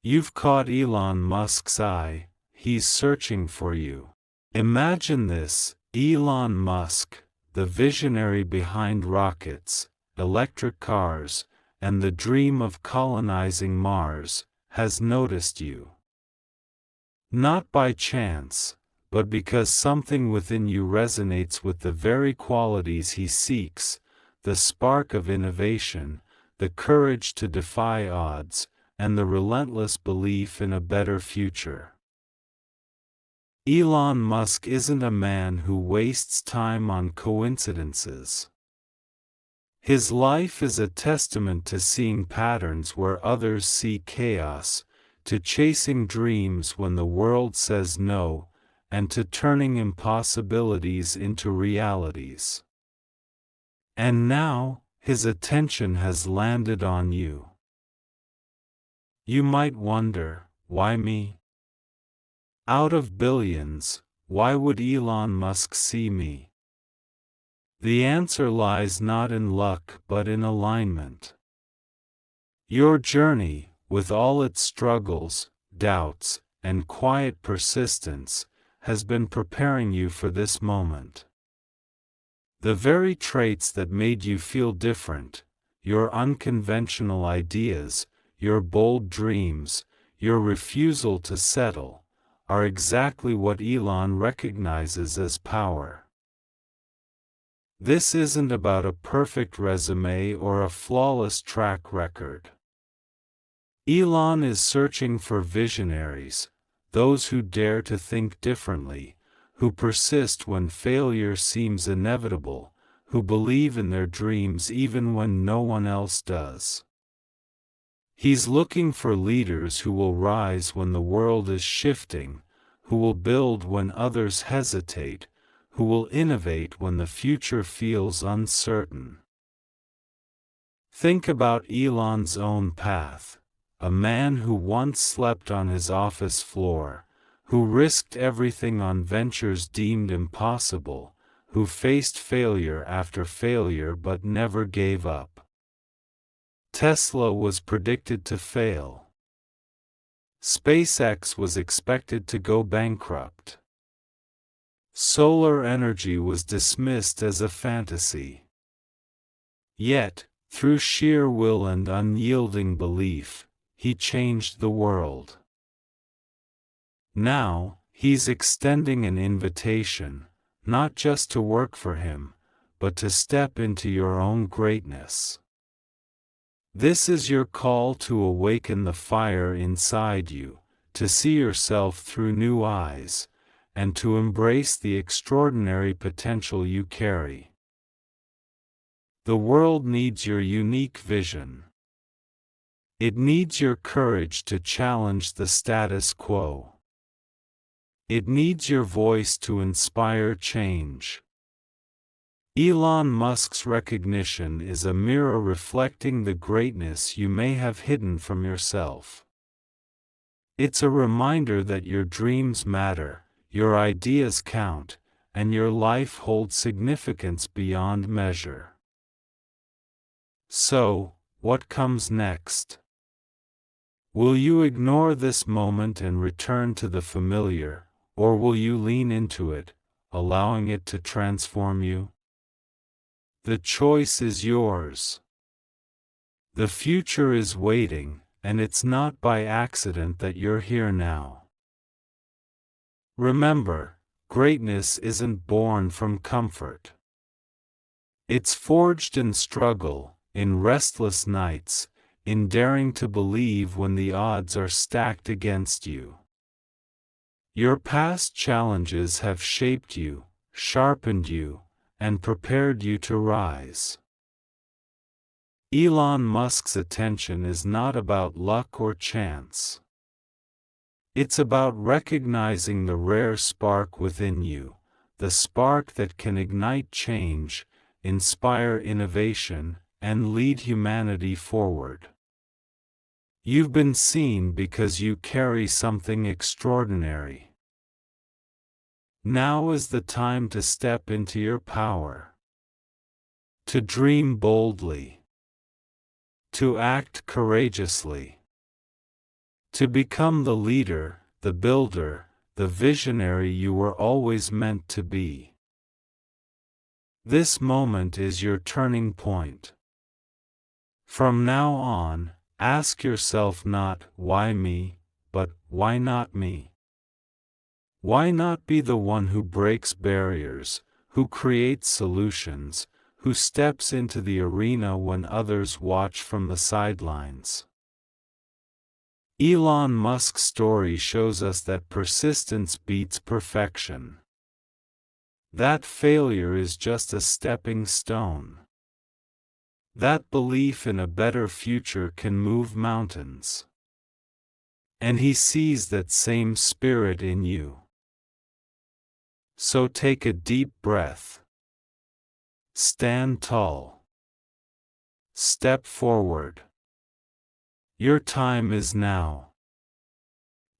You've caught Elon Musk's eye, he's searching for you. Imagine this: Elon Musk, the visionary behind rockets, electric cars, and the dream of colonizing Mars, has noticed you. Not by chance, but because something within you resonates with the very qualities he seeks: the spark of innovation, the courage to defy odds, and the relentless belief in a better future. Elon Musk isn't a man who wastes time on coincidences. His life is a testament to seeing patterns where others see chaos, to chasing dreams when the world says no, and to turning impossibilities into realities. And now, his attention has landed on you. You might wonder, why me? Out of billions, why would Elon Musk see me? The answer lies not in luck but in alignment. Your journey, with all its struggles, doubts, and quiet persistence, has been preparing you for this moment. The very traits that made you feel different, your unconventional ideas, your bold dreams, your refusal to settle, are exactly what Elon recognizes as power. This isn't about a perfect resume or a flawless track record. Elon is searching for visionaries, those who dare to think differently, who persist when failure seems inevitable, who believe in their dreams even when no one else does. He's looking for leaders who will rise when the world is shifting, who will build when others hesitate, who will innovate when the future feels uncertain. Think about Elon's own path: a man who once slept on his office floor, who risked everything on ventures deemed impossible, who faced failure after failure but never gave up. Tesla was predicted to fail. SpaceX was expected to go bankrupt. Solar energy was dismissed as a fantasy. Yet, through sheer will and unyielding belief, he changed the world. Now, he's extending an invitation, not just to work for him, but to step into your own greatness. This is your call to awaken the fire inside you, to see yourself through new eyes, and to embrace the extraordinary potential you carry. The world needs your unique vision. It needs your courage to challenge the status quo. It needs your voice to inspire change. Elon Musk's recognition is a mirror reflecting the greatness you may have hidden from yourself. It's a reminder that your dreams matter, your ideas count, and your life holds significance beyond measure. So, what comes next? Will you ignore this moment and return to the familiar, or will you lean into it, allowing it to transform you? The choice is yours. The future is waiting, and it's not by accident that you're here now. Remember, greatness isn't born from comfort. It's forged in struggle, in restless nights, in daring to believe when the odds are stacked against you. Your past challenges have shaped you, sharpened you, and prepared you to rise. Elon Musk's attention is not about luck or chance. It's about recognizing the rare spark within you, the spark that can ignite change, inspire innovation, and lead humanity forward. You've been seen because you carry something extraordinary. Now is the time to step into your power. To dream boldly. To act courageously. To become the leader, the builder, the visionary you were always meant to be. This moment is your turning point. From now on, ask yourself not, why me, but why not me? Why not be the one who breaks barriers, who creates solutions, who steps into the arena when others watch from the sidelines? Elon Musk's story shows us that persistence beats perfection. That failure is just a stepping stone. That belief in a better future can move mountains. And he sees that same spirit in you. So take a deep breath. Stand tall. Step forward. Your time is now.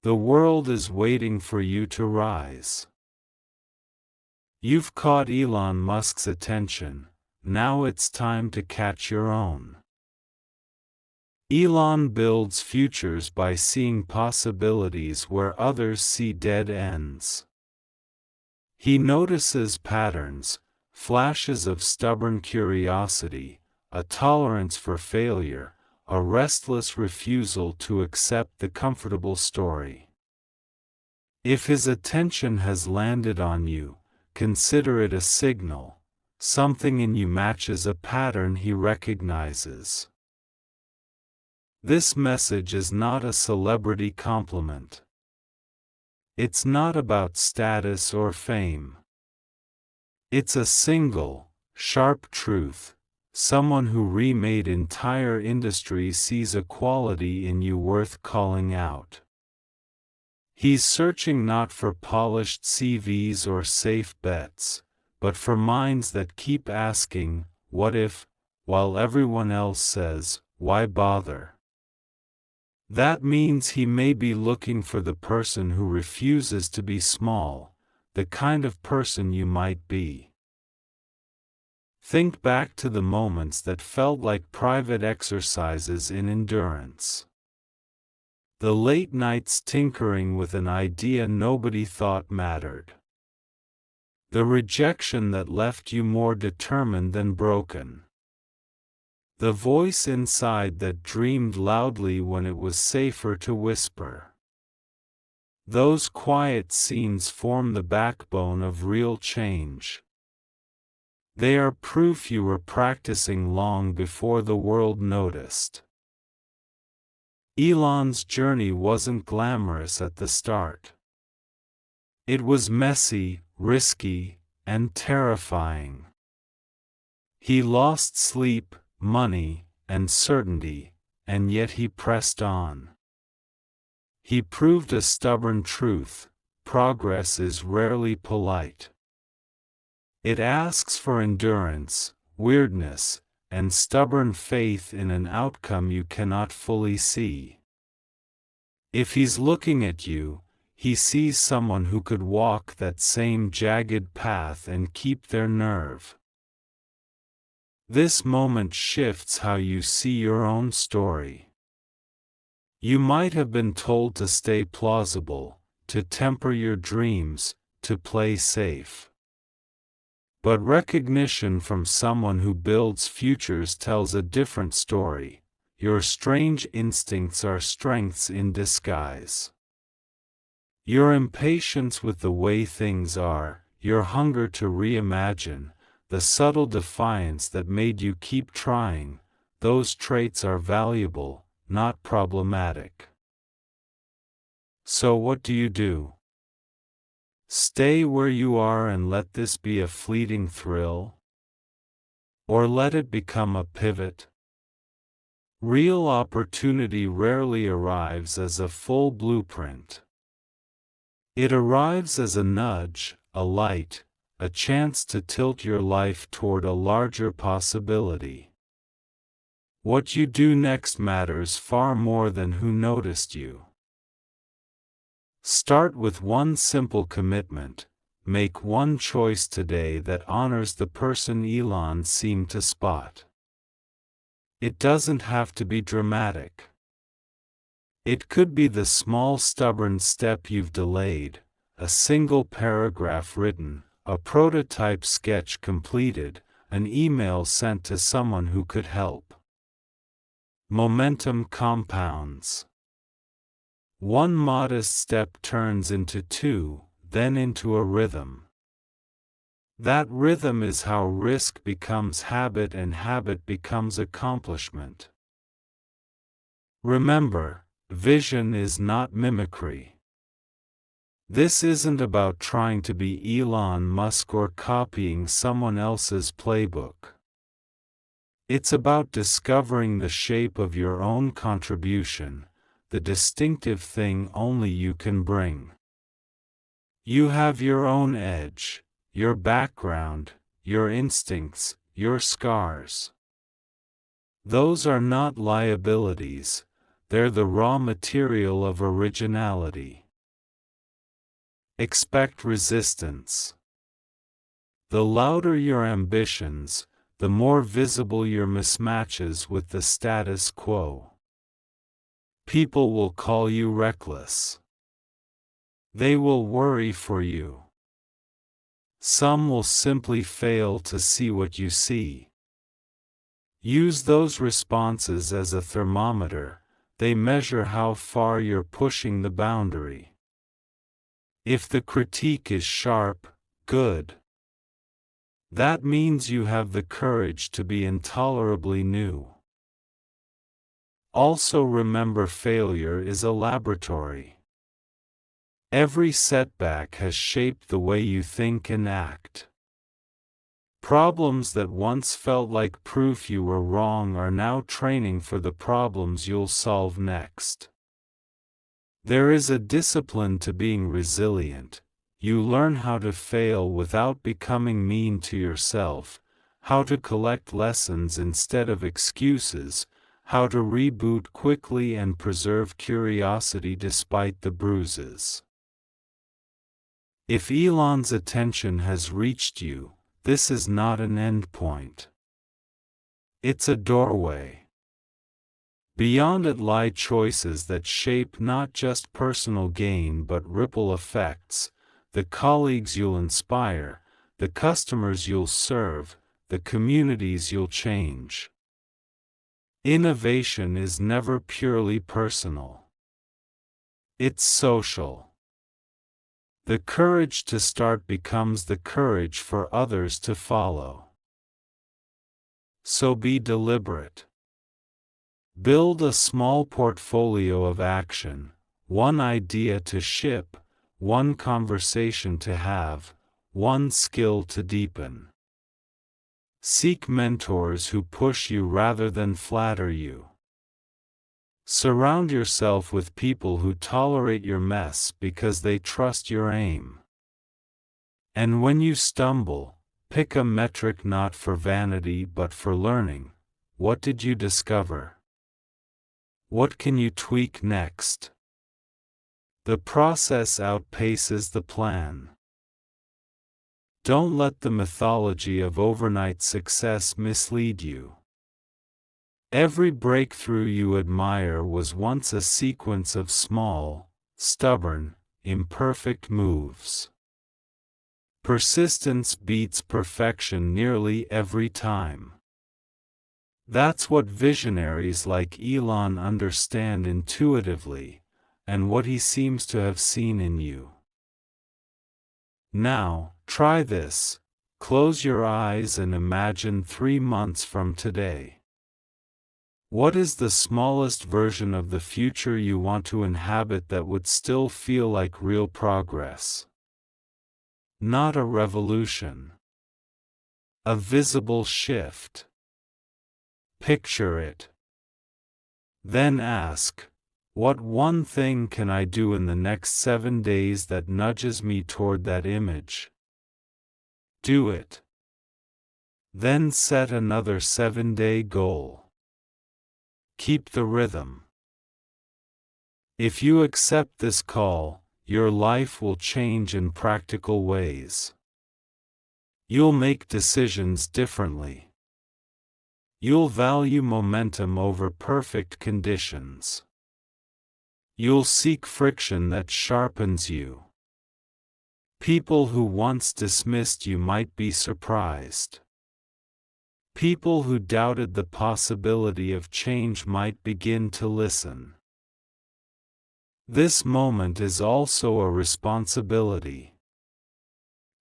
The world is waiting for you to rise. You've caught Elon Musk's attention, now it's time to catch your own. Elon builds futures by seeing possibilities where others see dead ends. He notices patterns, flashes of stubborn curiosity, a tolerance for failure, a restless refusal to accept the comfortable story. If his attention has landed on you, consider it a signal. Something in you matches a pattern he recognizes. This message is not a celebrity compliment. It's not about status or fame. It's a single, sharp truth. Someone who remade entire industries sees a quality in you worth calling out. He's searching not for polished CVs or safe bets, but for minds that keep asking, what if, while everyone else says, why bother? That means he may be looking for the person who refuses to be small, the kind of person you might be. Think back to the moments that felt like private exercises in endurance. The late nights tinkering with an idea nobody thought mattered. The rejection that left you more determined than broken. The voice inside that dreamed loudly when it was safer to whisper. Those quiet scenes form the backbone of real change. They are proof you were practicing long before the world noticed. Elon's journey wasn't glamorous at the start. It was messy, risky, and terrifying. He lost sleep, money, and certainty, and yet he pressed on. He proved a stubborn truth: progress is rarely polite. It asks for endurance, weirdness, and stubborn faith in an outcome you cannot fully see. If he's looking at you, he sees someone who could walk that same jagged path and keep their nerve. This moment shifts how you see your own story. You might have been told to stay plausible, to temper your dreams, to play safe. But recognition from someone who builds futures tells a different story. Your strange instincts are strengths in disguise. Your impatience with the way things are, your hunger to reimagine, the subtle defiance that made you keep trying, those traits are valuable, not problematic. So what do? Stay where you are and let this be a fleeting thrill? Or let it become a pivot? Real opportunity rarely arrives as a full blueprint. It arrives as a nudge, a light, a chance to tilt your life toward a larger possibility. What you do next matters far more than who noticed you. Start with one simple commitment. Make one choice today that honors the person Elon seemed to spot. It doesn't have to be dramatic. It could be the small stubborn step you've delayed, a single paragraph written, a prototype sketch completed, an email sent to someone who could help. Momentum compounds. One modest step turns into two, then into a rhythm. That rhythm is how risk becomes habit and habit becomes accomplishment. Remember, vision is not mimicry. This isn't about trying to be Elon Musk or copying someone else's playbook. It's about discovering the shape of your own contribution, the distinctive thing only you can bring. You have your own edge, your background, your instincts, your scars. Those are not liabilities, they're the raw material of originality. Expect resistance. The louder your ambitions, the more visible your mismatches with the status quo. People will call you reckless. They will worry for you. Some will simply fail to see what you see. Use those responses as a thermometer. They measure how far you're pushing the boundary. If the critique is sharp, good. That means you have the courage to be intolerably new. Also remember, failure is a laboratory. Every setback has shaped the way you think and act. Problems that once felt like proof you were wrong are now training for the problems you'll solve next. There is a discipline to being resilient. You learn how to fail without becoming mean to yourself, how to collect lessons instead of excuses, how to reboot quickly and preserve curiosity despite the bruises. If Elon's attention has reached you, this is not an endpoint. It's a doorway. Beyond it lie choices that shape not just personal gain but ripple effects, the colleagues you'll inspire, the customers you'll serve, the communities you'll change. Innovation is never purely personal. It's social. The courage to start becomes the courage for others to follow. So be deliberate. Build a small portfolio of action, one idea to ship, one conversation to have, one skill to deepen. Seek mentors who push you rather than flatter you. Surround yourself with people who tolerate your mess because they trust your aim. And when you stumble, pick a metric not for vanity but for learning. What did you discover? What can you tweak next? The process outpaces the plan. Don't let the mythology of overnight success mislead you. Every breakthrough you admire was once a sequence of small, stubborn, imperfect moves. Persistence beats perfection nearly every time. That's what visionaries like Elon understand intuitively, and what he seems to have seen in you. Now, try this. Close your eyes and imagine 3 months from today. What is the smallest version of the future you want to inhabit that would still feel like real progress? Not a revolution. A visible shift. Picture it. Then ask, what one thing can I do in the next 7 days that nudges me toward that image? Do it. Then set another 7-day goal. Keep the rhythm. If you accept this call, your life will change in practical ways. You'll make decisions differently. You'll value momentum over perfect conditions. You'll seek friction that sharpens you. People who once dismissed you might be surprised. People who doubted the possibility of change might begin to listen. This moment is also a responsibility.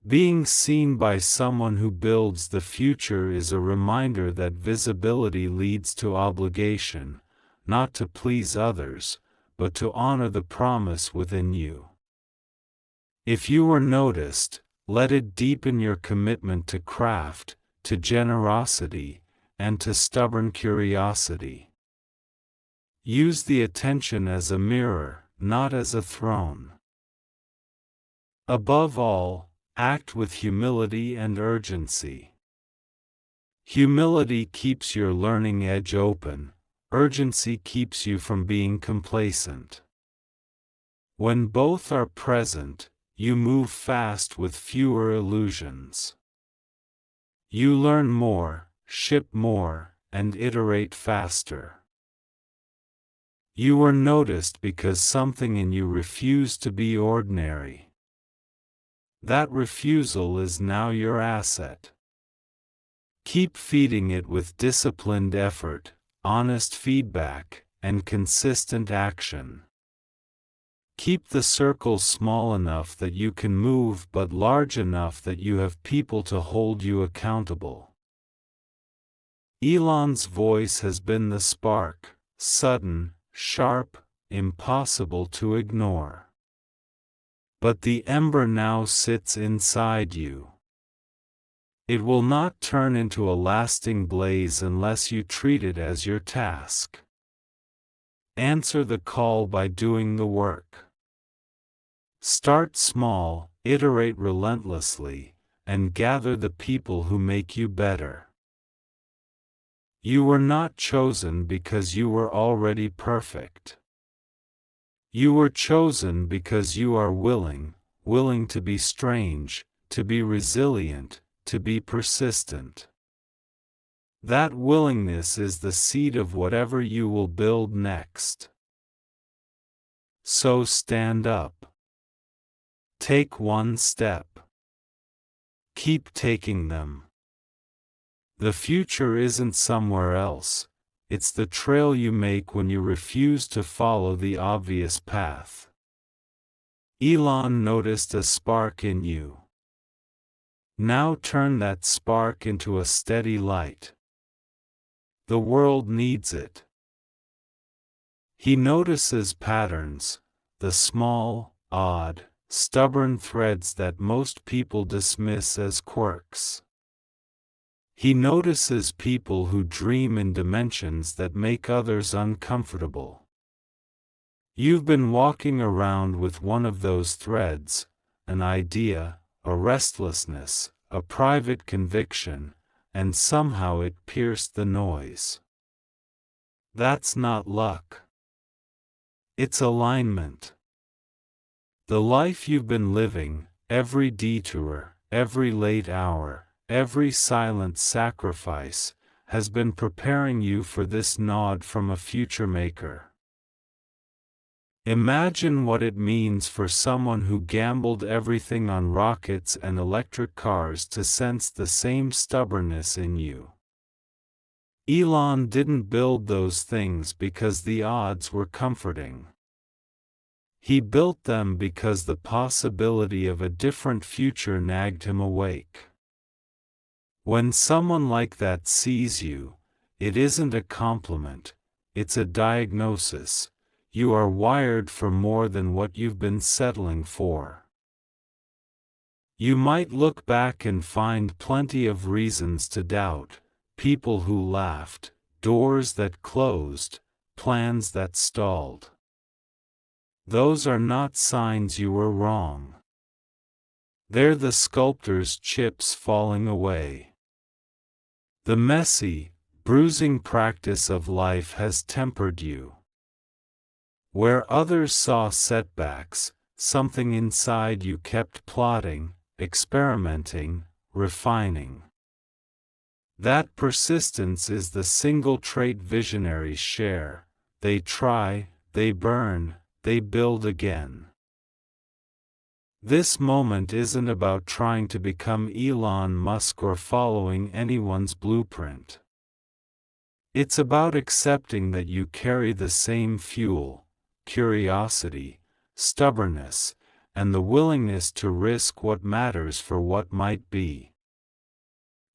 Being seen by someone who builds the future is a reminder that visibility leads to obligation, not to please others, but to honor the promise within you. If you are noticed, let it deepen your commitment to craft, to generosity, and to stubborn curiosity. Use the attention as a mirror, not as a throne. Above all, act with humility and urgency. Humility keeps your learning edge open, urgency keeps you from being complacent. When both are present, you move fast with fewer illusions. You learn more, ship more, and iterate faster. You were noticed because something in you refused to be ordinary. That refusal is now your asset. Keep feeding it with disciplined effort, honest feedback, and consistent action. Keep the circle small enough that you can move but large enough that you have people to hold you accountable. Elon's voice has been the spark, sudden, sharp, impossible to ignore. But the ember now sits inside you. It will not turn into a lasting blaze unless you treat it as your task. Answer the call by doing the work. Start small, iterate relentlessly, and gather the people who make you better. You were not chosen because you were already perfect. You were chosen because you are willing to be strange, to be resilient, to be persistent. That willingness is the seed of whatever you will build next. So stand up. Take one step. Keep taking them. The future isn't somewhere else, it's the trail you make when you refuse to follow the obvious path. Elon noticed a spark in you. Now turn that spark into a steady light. The world needs it. He notices patterns, the small, odd, stubborn threads that most people dismiss as quirks. He notices people who dream in dimensions that make others uncomfortable. You've been walking around with one of those threads, an idea, a restlessness, a private conviction, and somehow it pierced the noise. That's not luck. It's alignment. The life you've been living, every detour, every late hour, every silent sacrifice, has been preparing you for this nod from a future maker. Imagine what it means for someone who gambled everything on rockets and electric cars to sense the same stubbornness in you. Elon didn't build those things because the odds were comforting. He built them because the possibility of a different future nagged him awake. When someone like that sees you, it isn't a compliment, it's a diagnosis. You are wired for more than what you've been settling for. You might look back and find plenty of reasons to doubt, people who laughed, doors that closed, plans that stalled. Those are not signs you were wrong. They're the sculptor's chips falling away. The messy, bruising practice of life has tempered you. Where others saw setbacks, something inside you kept plotting, experimenting, refining. That persistence is the single trait visionaries share. They try, they burn, they build again. This moment isn't about trying to become Elon Musk or following anyone's blueprint. It's about accepting that you carry the same fuel, curiosity, stubbornness, and the willingness to risk what matters for what might be.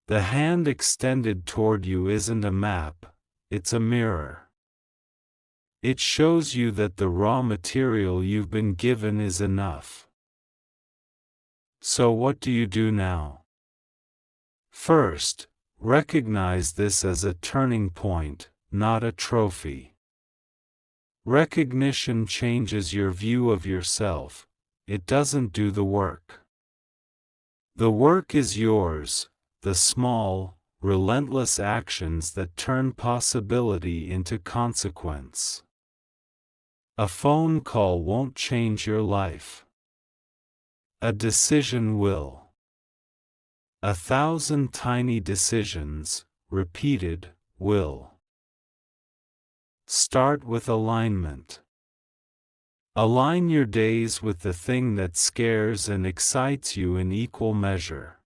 The hand extended toward you isn't a map, it's a mirror. It shows you that the raw material you've been given is enough. So what do you do now? First, recognize this as a turning point, not a trophy. Recognition changes your view of yourself, it doesn't do the work. The work is yours, the small, relentless actions that turn possibility into consequence. A phone call won't change your life. A decision will. 1,000 tiny decisions, repeated, will. Start with alignment. Align your days with the thing that scares and excites you in equal measure.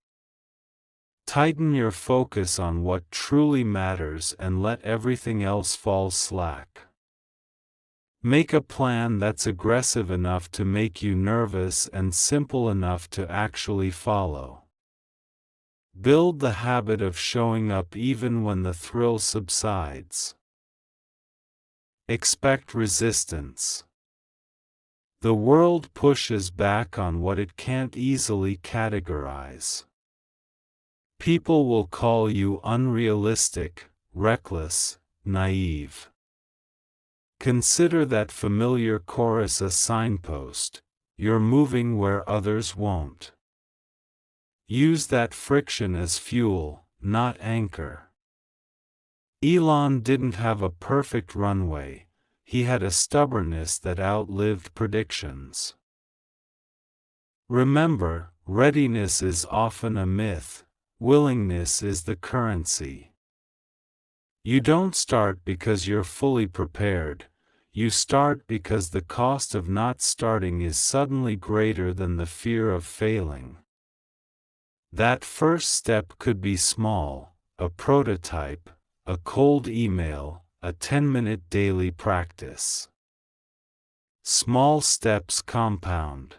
Tighten your focus on what truly matters and let everything else fall slack. Make a plan that's aggressive enough to make you nervous and simple enough to actually follow. Build the habit of showing up even when the thrill subsides. Expect resistance. The world pushes back on what it can't easily categorize. People will call you unrealistic, reckless, naive. Consider that familiar chorus a signpost, you're moving where others won't. Use that friction as fuel, not anchor. Elon didn't have a perfect runway, he had a stubbornness that outlived predictions. Remember, readiness is often a myth, willingness is the currency. You don't start because you're fully prepared, you start because the cost of not starting is suddenly greater than the fear of failing. That first step could be small, a prototype, a cold email, a 10-minute daily practice. Small steps compound.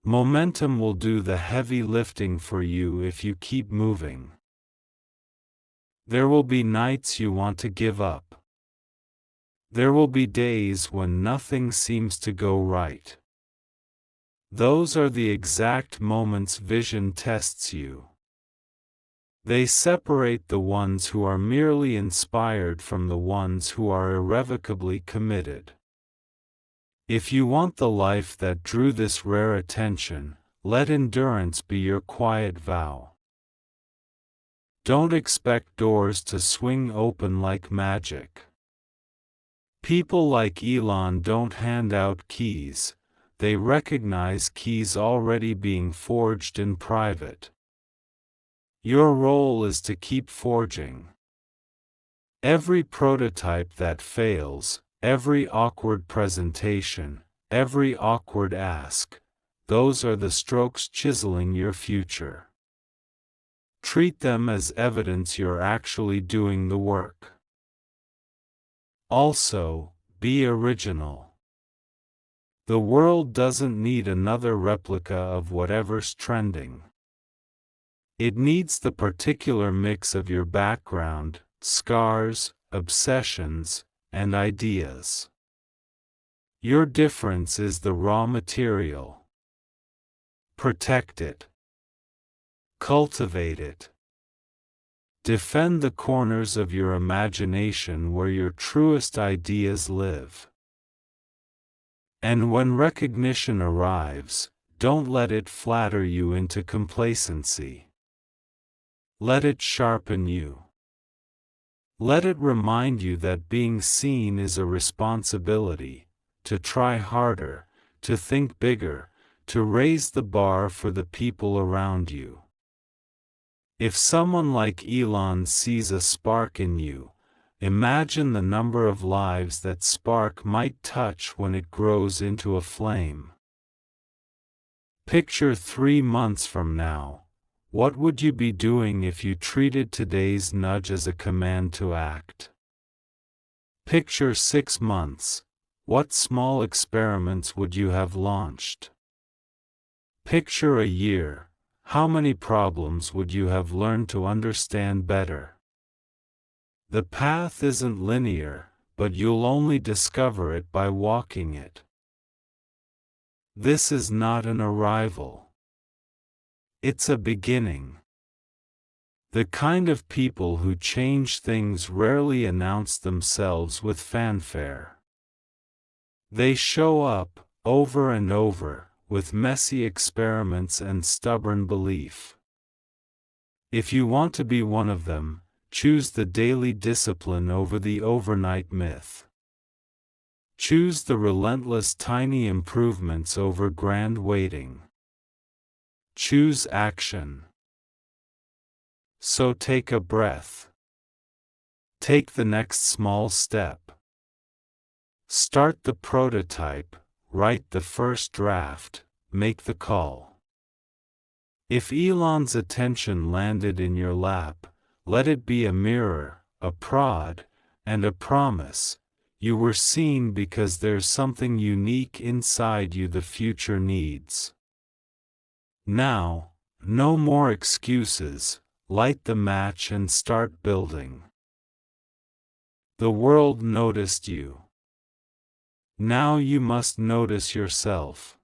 Momentum will do the heavy lifting for you if you keep moving. There will be nights you want to give up. There will be days when nothing seems to go right. Those are the exact moments vision tests you. They separate the ones who are merely inspired from the ones who are irrevocably committed. If you want the life that drew this rare attention, let endurance be your quiet vow. Don't expect doors to swing open like magic. People like Elon don't hand out keys, they recognize keys already being forged in private. Your role is to keep forging. Every prototype that fails, every awkward presentation, every awkward ask, those are the strokes chiseling your future. Treat them as evidence you're actually doing the work. Also, be original. The world doesn't need another replica of whatever's trending. It needs the particular mix of your background, scars, obsessions, and ideas. Your difference is the raw material. Protect it. Cultivate it. Defend the corners of your imagination where your truest ideas live. And when recognition arrives, don't let it flatter you into complacency. Let it sharpen you. Let it remind you that being seen is a responsibility, to try harder, to think bigger, to raise the bar for the people around you. If someone like Elon sees a spark in you, Imagine the number of lives that spark might touch when it grows into a flame. Picture 3 months from now. What would you be doing if you treated today's nudge as a command to act? Picture 6 months. What small experiments would you have launched? Picture a year. How many problems would you have learned to understand better? The path isn't linear, but you'll only discover it by walking it. This is not an arrival. It's a beginning. The kind of people who change things rarely announce themselves with fanfare. They show up, over and over, with messy experiments and stubborn belief. If you want to be one of them, choose the daily discipline over the overnight myth. Choose the relentless tiny improvements over grand waiting. Choose action. So take a breath. Take the next small step. Start the prototype, write the first draft, make the call. If Elon's attention landed in your lap, let it be a mirror, a prod, and a promise. You were seen because there's something unique inside you the future needs. Now, no more excuses, light the match and start building. The world noticed you. Now you must notice yourself.